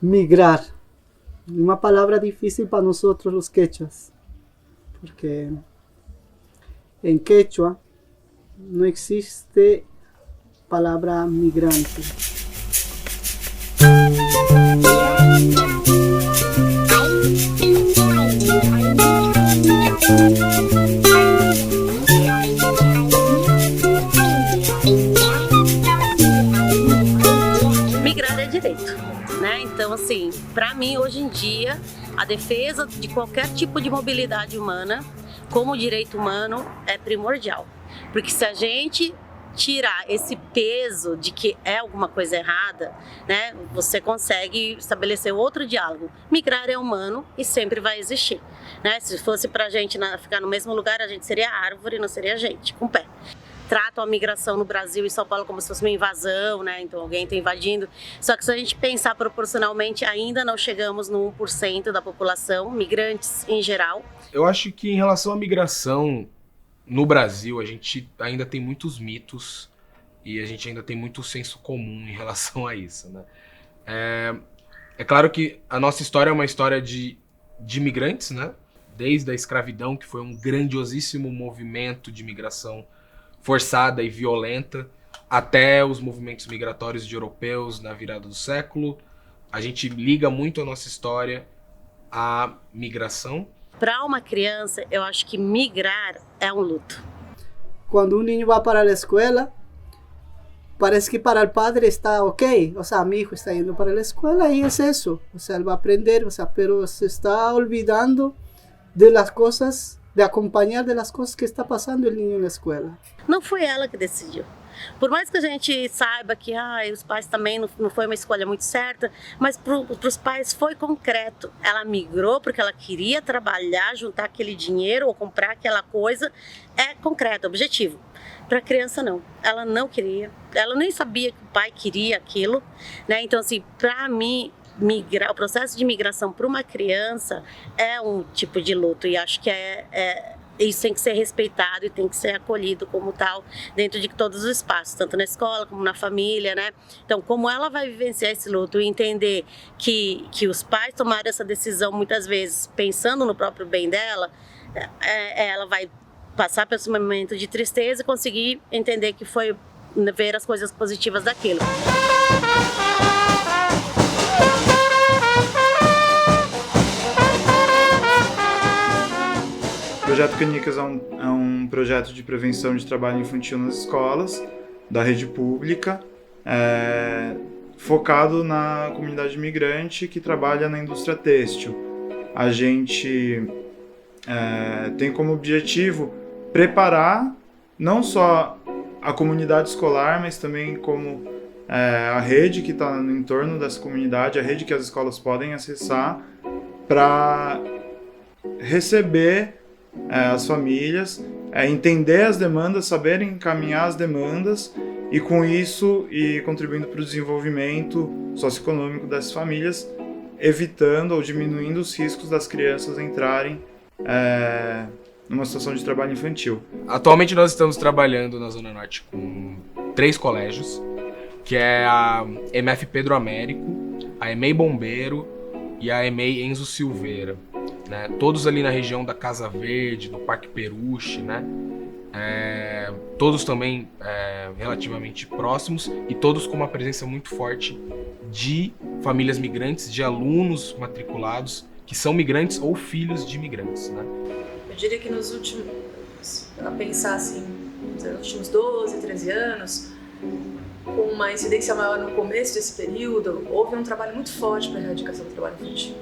Migrar. Uma palavra difícil para nós outros, os quechuas. Porque em quechua não existe palavra migrante. Migrar é direito, né? Então, assim, para mim, hoje em dia, a defesa de qualquer tipo de mobilidade humana, como direito humano, é primordial. Porque se a gente tirar esse peso de que é alguma coisa errada, né, você consegue estabelecer outro diálogo. Migrar é humano e sempre vai existir, né? Se fosse pra gente ficar no mesmo lugar, a gente seria árvore, não seria gente, com pé. Tratam a migração no Brasil e São Paulo como se fosse uma invasão, né? Então alguém está invadindo. Só que se a gente pensar proporcionalmente, ainda não chegamos no 1% da população, migrantes em geral. Eu acho que em relação à migração no Brasil, a gente ainda tem muitos mitos e a gente ainda tem muito senso comum em relação a isso, né? É claro que a nossa história é uma história de migrantes, né? Desde a escravidão, que foi um grandiosíssimo movimento de migração forçada e violenta, até os movimentos migratórios de europeus na virada do século. A gente liga muito a nossa história à migração. Para uma criança, eu acho que migrar é um luto. Quando um niño vai para a escola, parece que para o padre está ok, o sea, mi hijo está indo para a escola e é isso. O sea, ele vai aprender, o sea, pero se está olvidando de las cosas, de acompanhar de las cosas que está passando o niño na escola. Não foi ela que decidiu. Por mais que a gente saiba que os pais também não foi uma escolha muito certa, mas para os pais foi concreto. Ela migrou porque ela queria trabalhar, juntar aquele dinheiro ou comprar aquela coisa. É concreto, objetivo. Para a criança não. Ela não queria. Ela nem sabia que o pai queria aquilo, né? Então, assim, para mim, o processo de migração para uma criança é um tipo de luto e acho que isso tem que ser respeitado e tem que ser acolhido como tal dentro de todos os espaços, tanto na escola como na família, né? Então, como ela vai vivenciar esse luto e entender que os pais tomaram essa decisão muitas vezes pensando no próprio bem dela, ela vai passar por esse momento de tristeza e conseguir entender que foi ver as coisas positivas daquilo. O Projeto Canicas é um projeto de prevenção de trabalho infantil nas escolas, da rede pública, focado na comunidade imigrante que trabalha na indústria têxtil. A gente tem como objetivo preparar não só a comunidade escolar, mas também como a rede que está no entorno dessa comunidade, a rede que as escolas podem acessar para receber as famílias, entender as demandas, saber encaminhar as demandas e com isso contribuindo para o desenvolvimento socioeconômico dessas famílias, evitando ou diminuindo os riscos das crianças entrarem numa situação de trabalho infantil. Atualmente nós estamos trabalhando na Zona Norte com 3 colégios, que é a MF Pedro Américo, a EMEI Bombeiro e a EMEI Enzo Silveira. Né? Todos ali na região da Casa Verde, do Parque Peruche, né? Todos também relativamente próximos e todos com uma presença muito forte de famílias migrantes, de alunos matriculados que são migrantes ou filhos de migrantes. Né? Eu diria que nos últimos, a pensar assim, nos últimos 12, 13 anos, com uma incidência maior no começo desse período, houve um trabalho muito forte para a erradicação do trabalho infantil.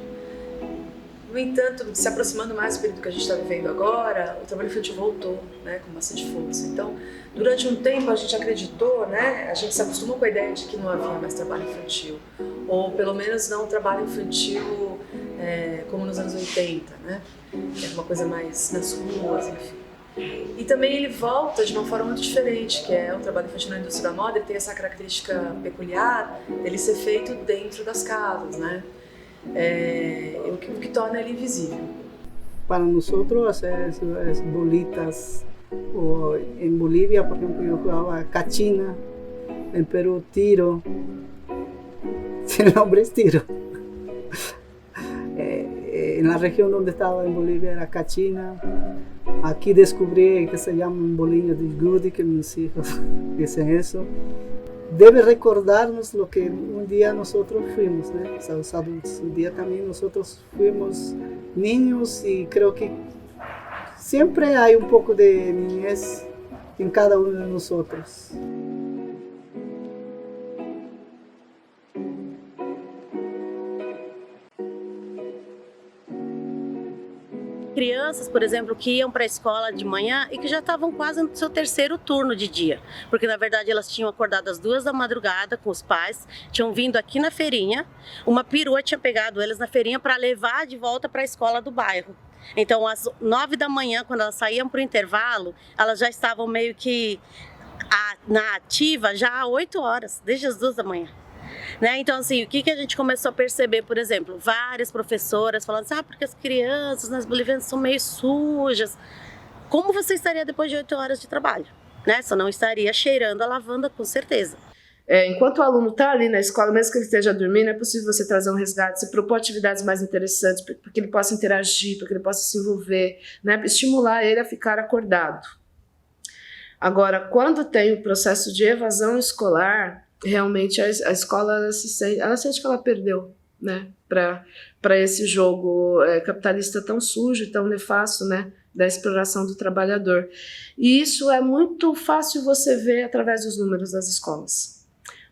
No entanto, se aproximando mais do período que a gente está vivendo agora, o trabalho infantil voltou, né, com bastante força. Então, durante um tempo a gente acreditou, né, a gente se acostumou com a ideia de que não havia mais trabalho infantil, ou pelo menos não trabalho infantil como nos anos 80, né, que era uma coisa mais nas ruas, enfim. E também ele volta de uma forma muito diferente, que é o trabalho infantil na indústria da moda, ele tem essa característica peculiar dele ser feito dentro das casas, né? O que torna ele invisível. Para nosotros es bolitas, o en Bolivia, por ejemplo, yo jugaba cachina, en Perú tiro, el nombre es tiro. na região onde estava em Bolívia era cachina. Aqui descobri que se chama um bolinho de gude, que meus hijos dizem isso. Debe recordarnos lo que un día nosotros fuimos, ¿no? O sea, los adultos. Un día también nosotros fuimos niños y creo que siempre hay un poco de niñez en cada uno de nosotros. Crianças, por exemplo, que iam para a escola de manhã e que já estavam quase no seu terceiro turno de dia, porque na verdade elas tinham acordado às 2 da madrugada com os pais, tinham vindo aqui na feirinha, uma perua tinha pegado eles na feirinha para levar de volta para a escola do bairro. Então, às 9 da manhã, quando elas saíam para o intervalo, elas já estavam meio que na ativa já há 8 horas, desde as 2 da manhã. Né? Então, assim, o que a gente começou a perceber, por exemplo, várias professoras falando assim, porque as crianças nas bolivianas são meio sujas. Como você estaria depois de 8 horas de trabalho? Né? Só não estaria cheirando a lavanda, com certeza. Enquanto o aluno está ali na escola, mesmo que ele esteja dormindo, é possível você trazer um resgate, você propor atividades mais interessantes para que ele possa interagir, para que ele possa se envolver, né? Estimular ele a ficar acordado. Agora, quando tem o processo de evasão escolar, realmente a escola ela sente que ela perdeu, né, para esse jogo capitalista tão sujo e tão nefasto, né, da exploração do trabalhador. E isso é muito fácil você ver através dos números das escolas.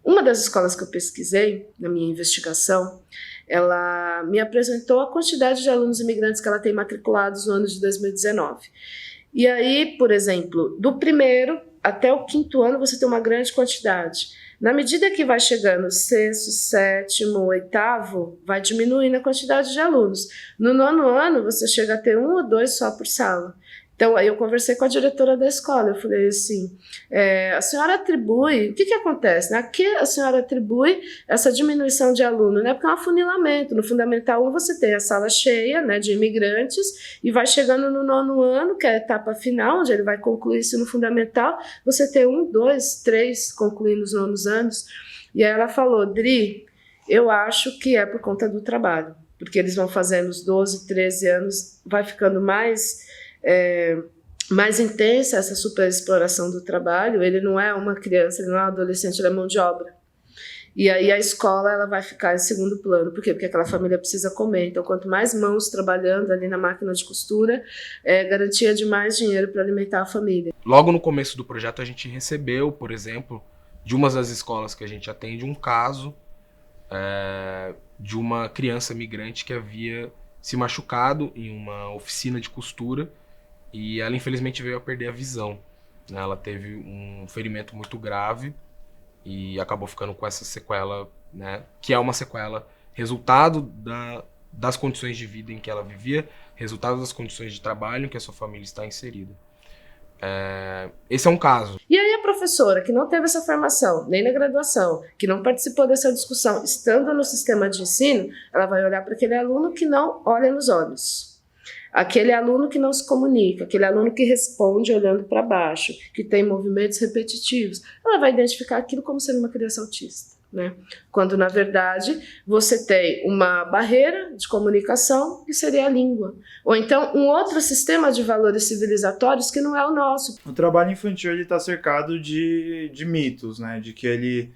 Uma das escolas que eu pesquisei na minha investigação, ela me apresentou a quantidade de alunos imigrantes que ela tem matriculados no ano de 2019. E aí, por exemplo, do primeiro até o 5º ano você tem uma grande quantidade. Na medida que vai chegando o 6º, 7º, 8º, vai diminuindo a quantidade de alunos. No 9º ano, você chega a ter 1 ou 2 só por sala. Então, aí eu conversei com a diretora da escola, eu falei assim, a senhora atribui, o que acontece? Né? A que a senhora atribui essa diminuição de aluno? Né? Porque é um afunilamento. No Fundamental 1 você tem a sala cheia, né, de imigrantes e vai chegando no 9º ano, que é a etapa final, onde ele vai concluir isso no Fundamental, você tem 1, 2, 3 concluindo os 9º anos. E aí ela falou, Dri, eu acho que é por conta do trabalho, porque eles vão fazendo os 12, 13 anos, vai ficando mais intensa essa superexploração do trabalho. Ele não é uma criança, ele não é um adolescente, ele é mão de obra. E aí a escola ela vai ficar em segundo plano. Por quê? Porque aquela família precisa comer. Então, quanto mais mãos trabalhando ali na máquina de costura, garantia de mais dinheiro para alimentar a família. Logo no começo do projeto, a gente recebeu, por exemplo, de uma das escolas que a gente atende, um caso de uma criança migrante que havia se machucado em uma oficina de costura e ela infelizmente veio a perder a visão. Ela teve um ferimento muito grave e acabou ficando com essa sequela, né, que é uma sequela resultado das condições de vida em que ela vivia, resultado das condições de trabalho em que a sua família está inserida. Esse é um caso. E aí a professora que não teve essa formação, nem na graduação, que não participou dessa discussão, estando no sistema de ensino, ela vai olhar para aquele aluno que não olha nos olhos. Aquele aluno que não se comunica, aquele aluno que responde olhando para baixo, que tem movimentos repetitivos, ela vai identificar aquilo como sendo uma criança autista, né? Quando, na verdade, você tem uma barreira de comunicação que seria a língua. Ou então, um outro sistema de valores civilizatórios que não é o nosso. O trabalho infantil está cercado de mitos, né? De que ele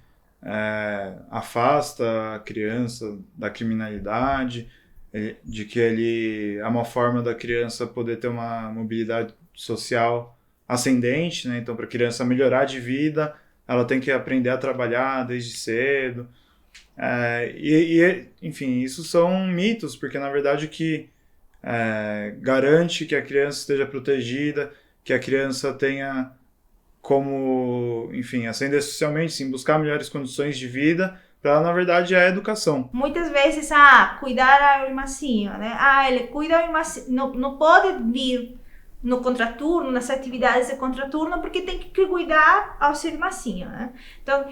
afasta a criança da criminalidade, de que ele é uma forma da criança poder ter uma mobilidade social ascendente, né? Então, para a criança melhorar de vida, ela tem que aprender a trabalhar desde cedo. Enfim, isso são mitos, porque na verdade o que garante que a criança esteja protegida, que a criança tenha como, enfim, ascender socialmente, sim, buscar melhores condições de vida, para ela, na verdade, é a educação. Muitas vezes, cuidar ao irmãzinho, né? Ele cuida ao irmãzinho, não pode vir no contraturno, nas atividades de contraturno, porque tem que cuidar ao seu irmãzinho, né? Então,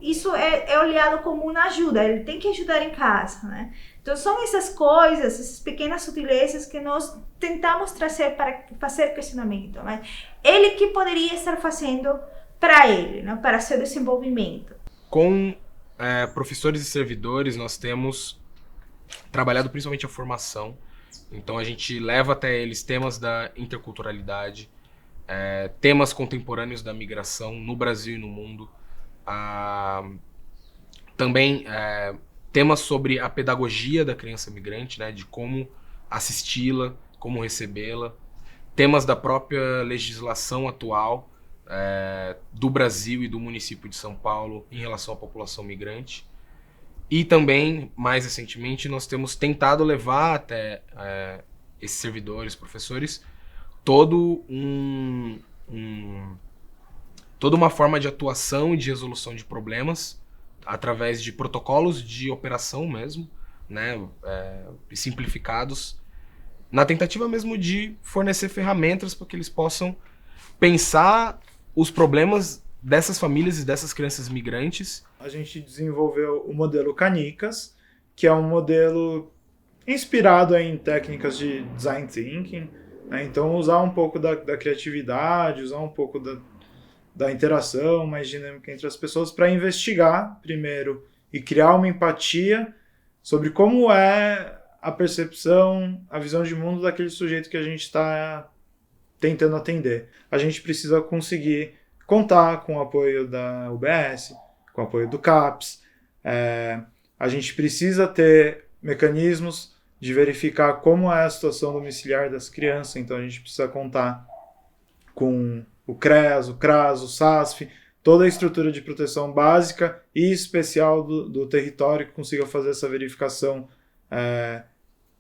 isso é olhado como uma ajuda, ele tem que ajudar em casa, né? Então, são essas coisas, essas pequenas sutilezas que nós tentamos trazer para fazer questionamento, né? Ele que poderia estar fazendo para ele, né? Para seu desenvolvimento. Com professores e servidores, nós temos trabalhado principalmente a formação. Então a gente leva até eles temas da interculturalidade, temas contemporâneos da migração no Brasil e no mundo, também temas sobre a pedagogia da criança migrante, né, de como assisti-la, como recebê-la, temas da própria legislação atual do Brasil e do município de São Paulo em relação à população migrante. E também, mais recentemente, nós temos tentado levar até esses servidores, professores, toda uma forma de atuação e de resolução de problemas através de protocolos de operação mesmo, né, simplificados, na tentativa mesmo de fornecer ferramentas para que eles possam pensar os problemas dessas famílias e dessas crianças migrantes. A gente desenvolveu o modelo Canicas, que é um modelo inspirado em técnicas de design thinking, né? Então usar um pouco da criatividade, usar um pouco da interação mais dinâmica entre as pessoas para investigar primeiro e criar uma empatia sobre como é a percepção, a visão de mundo daquele sujeito que a gente está tentando atender. A gente precisa conseguir contar com o apoio da UBS, com o apoio do CAPES. A gente precisa ter mecanismos de verificar como é a situação domiciliar das crianças, então a gente precisa contar com o CREAS, o CRAS, o SASF, toda a estrutura de proteção básica e especial do território que consiga fazer essa verificação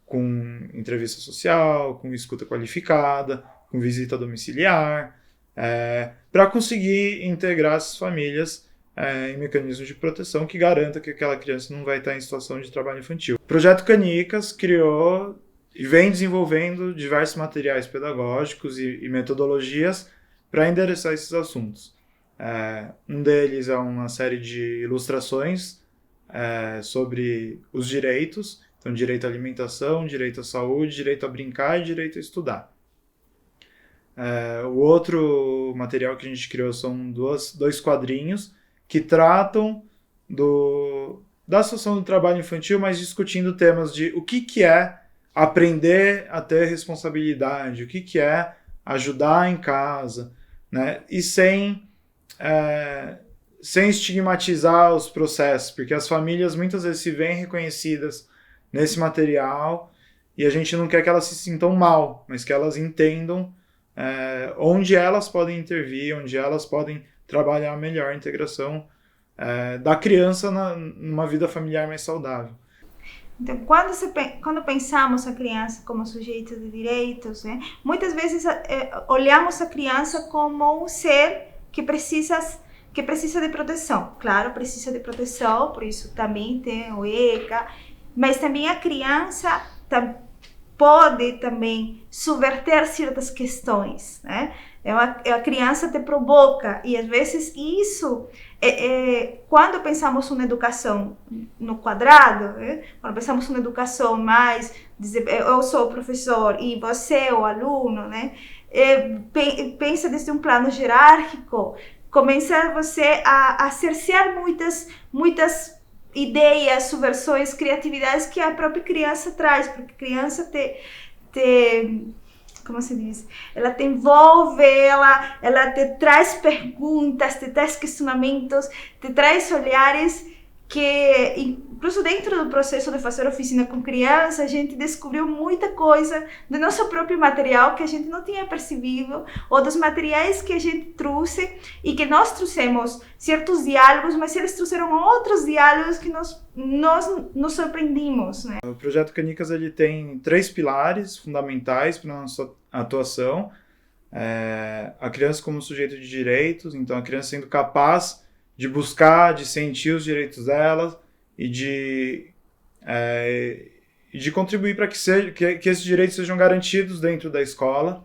com entrevista social, com escuta qualificada, com visita domiciliar, para conseguir integrar essas famílias em mecanismos de proteção que garanta que aquela criança não vai estar em situação de trabalho infantil. O Projeto Canicas criou e vem desenvolvendo diversos materiais pedagógicos e metodologias para endereçar esses assuntos. Um deles é uma série de ilustrações sobre os direitos, então direito à alimentação, direito à saúde, direito a brincar e direito a estudar. O outro material que a gente criou são dois quadrinhos que tratam da situação do trabalho infantil, mas discutindo temas de o que é aprender a ter responsabilidade, o que é ajudar em casa, né? E sem estigmatizar os processos, porque as famílias muitas vezes se veem reconhecidas nesse material e a gente não quer que elas se sintam mal, mas que elas entendam onde elas podem intervir, onde elas podem trabalhar melhor a integração da criança numa vida familiar mais saudável. Então, quando pensamos a criança como sujeito de direitos, né, muitas vezes olhamos a criança como um ser que precisa de proteção. Claro, precisa de proteção, por isso também tem o ECA, mas também a criança pode também subverter certas questões, né? A criança te provoca e às vezes isso, quando pensamos uma educação no quadrado, quando pensamos uma educação mais, eu sou o professor e você é o aluno, né? Pensa desde um plano jerárquico, começa você a cercear muitas ideias, subversões, criatividades que a própria criança traz, porque a criança como se diz? Ela te envolve, ela te traz perguntas, te traz questionamentos, te traz olhares que, incluso dentro do processo de fazer oficina com criança, a gente descobriu muita coisa do nosso próprio material que a gente não tinha percebido, ou dos materiais que a gente trouxe e que nós trouxemos certos diálogos, mas eles trouxeram outros diálogos que nós nos surpreendimos, né? O Projeto Canicas ele tem 3 pilares fundamentais para a nossa atuação. A criança como sujeito de direitos, então a criança sendo capaz de buscar, de sentir os direitos dela e de contribuir para que esses direitos sejam garantidos dentro da escola.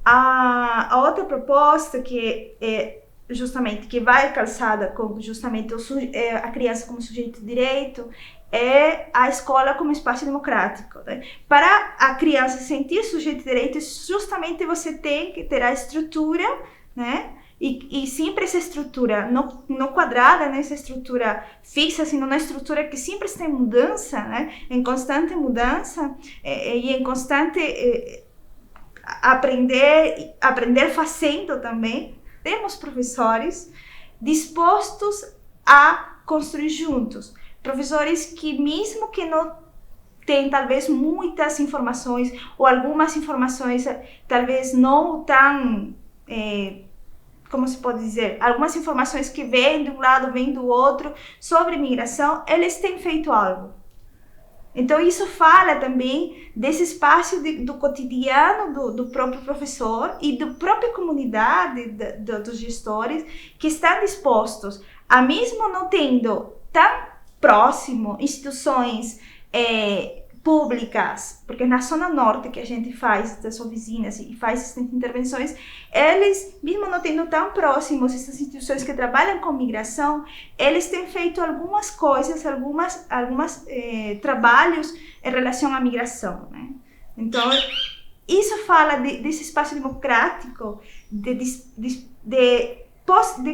A outra proposta que justamente que vai calçada com justamente a criança como sujeito de direito é a escola como espaço democrático, né? Para a criança sentir sujeito de direito, justamente você tem que ter a estrutura, né, e sempre essa estrutura, não quadrada, né, essa estrutura fixa, sino uma estrutura que sempre está em mudança, né, em constante mudança e em constante aprender fazendo também. Temos professores dispostos a construir juntos, professores que mesmo que não tem talvez muitas informações ou algumas informações talvez não tão como se pode dizer, algumas informações que vêm de um lado, vêm do outro, sobre migração, eles têm feito algo. Então, isso fala também desse espaço do cotidiano do próprio professor e da própria comunidade dos gestores que estão dispostos a, mesmo não tendo tão próximo instituições públicas, porque na Zona Norte que a gente faz essas oficinas e faz essas intervenções, eles, mesmo não tendo tão próximos essas instituições que trabalham com migração, eles têm feito algumas coisas, algumas trabalhos em relação à migração, né? Então, isso fala desse espaço democrático, de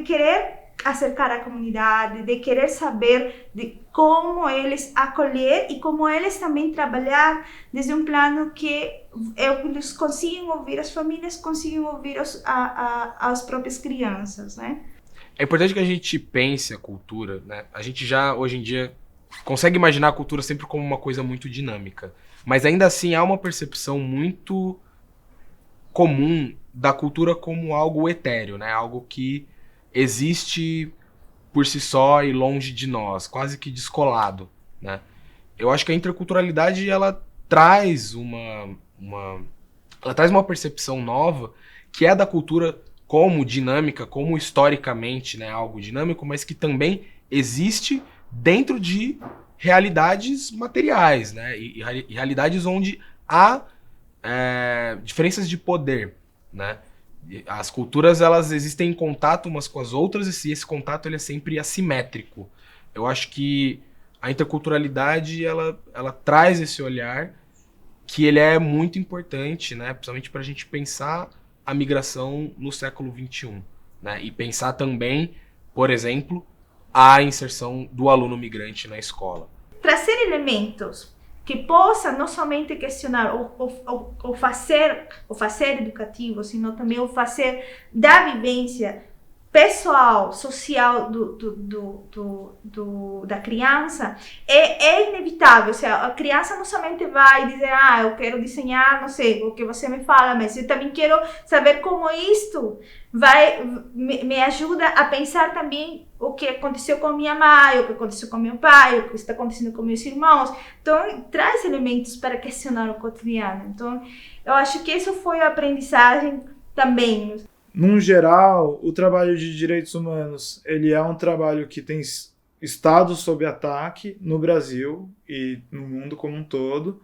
querer acercar a comunidade, de querer saber de como eles acolher e como eles também trabalhar desde um plano que eles consigam ouvir as famílias, consigam ouvir as próprias crianças, né? É importante que a gente pense a cultura, né? A gente já, hoje em dia, consegue imaginar a cultura sempre como uma coisa muito dinâmica, mas ainda assim há uma percepção muito comum da cultura como algo etéreo, né? Algo que existe por si só e longe de nós, quase que descolado, né? Eu acho que a interculturalidade, ela traz ela traz uma percepção nova, que é da cultura como dinâmica, como historicamente, né, algo dinâmico, mas que também existe dentro de realidades materiais, né? E realidades onde há diferenças de poder, né? As culturas, elas existem em contato umas com as outras, e esse contato ele é sempre assimétrico. Eu acho que a interculturalidade, ela traz esse olhar que ele é muito importante, né? Principalmente para a gente pensar a migração no século XXI, né? E pensar também, por exemplo, a inserção do aluno migrante na escola. Trazer elementos que possa não somente questionar o fazer educativo, sino também o fazer da vivência pessoal, social da criança, é inevitável. Ou seja, a criança não somente vai dizer, eu quero desenhar, não sei, o que você me fala, mas eu também quero saber como isto me ajuda a pensar também o que aconteceu com minha mãe, o que aconteceu com meu pai, o que está acontecendo com meus irmãos. Então, traz elementos para questionar o cotidiano. Então, eu acho que isso foi a aprendizagem também. Num geral, o trabalho de direitos humanos, ele é um trabalho que tem estado sob ataque no Brasil e no mundo como um todo,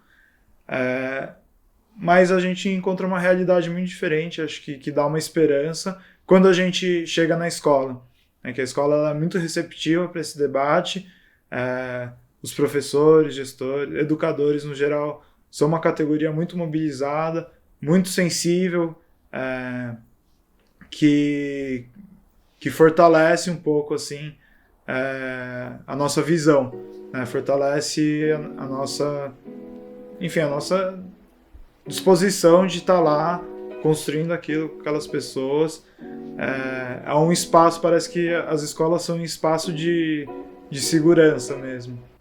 mas a gente encontra uma realidade muito diferente, acho que dá uma esperança quando a gente chega na escola, né, que a escola ela é muito receptiva para esse debate, os professores, gestores, educadores no geral, são uma categoria muito mobilizada, muito sensível, que fortalece um pouco assim a nossa visão, né? Fortalece a nossa disposição de estar lá construindo aquilo com aquelas pessoas. É um espaço, parece que as escolas são um espaço de segurança mesmo.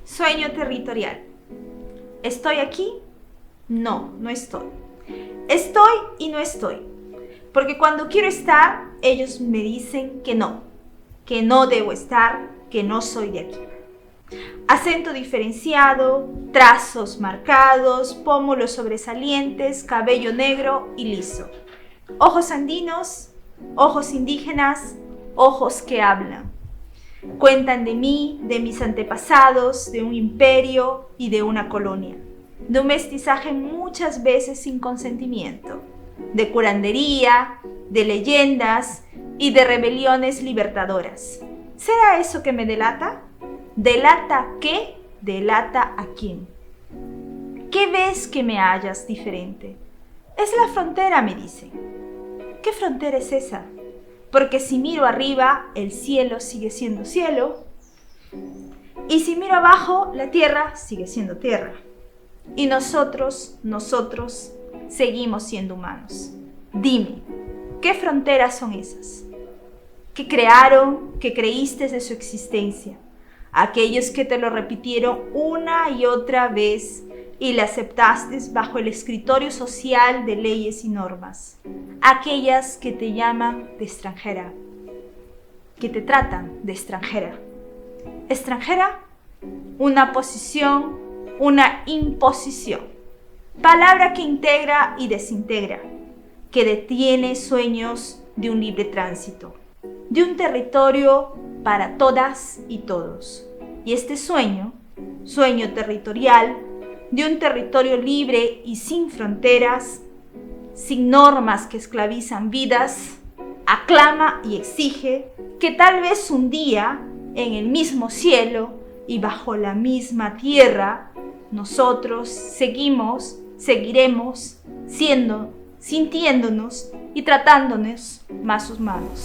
Sueño territorial. ¿Estoy aquí? No, no estoy. Estoy y no estoy. Porque cuando quiero estar, ellos me dicen que no debo estar, que no soy de aquí. Acento diferenciado, trazos marcados, pómulos sobresalientes, cabello negro y liso. Ojos andinos, ojos indígenas, ojos que hablan. Cuentan de mí, de mis antepasados, de un imperio y de una colonia. De un mestizaje muchas veces sin consentimiento. De curandería, de leyendas y de rebeliones libertadoras. ¿Será eso que me delata? ¿Delata qué? delata a quién. ¿Qué ves que me hallas diferente? Es la frontera, me dicen. ¿Qué frontera es esa? Porque si miro arriba, el cielo sigue siendo cielo. Y si miro abajo, la tierra sigue siendo tierra. Y nosotros seguimos siendo humanos. Dime, ¿qué fronteras son esas? ¿Qué crearon, que creíste de su existencia? Aquellos que te lo repitieron una y otra vez y la aceptaste bajo el escritorio social de leyes y normas. Aquellas que te llaman de extranjera, que te tratan de extranjera. Extranjera, una posición, una imposición. Palabra que integra y desintegra, que detiene sueños de un libre tránsito, de un territorio para todas y todos. Y este sueño territorial, de un territorio libre y sin fronteras, sin normas que esclavizan vidas, aclama y exige que tal vez un día, en el mismo cielo y bajo la misma tierra, nosotros seguiremos siendo, sintiéndonos y tratándonos más humanos.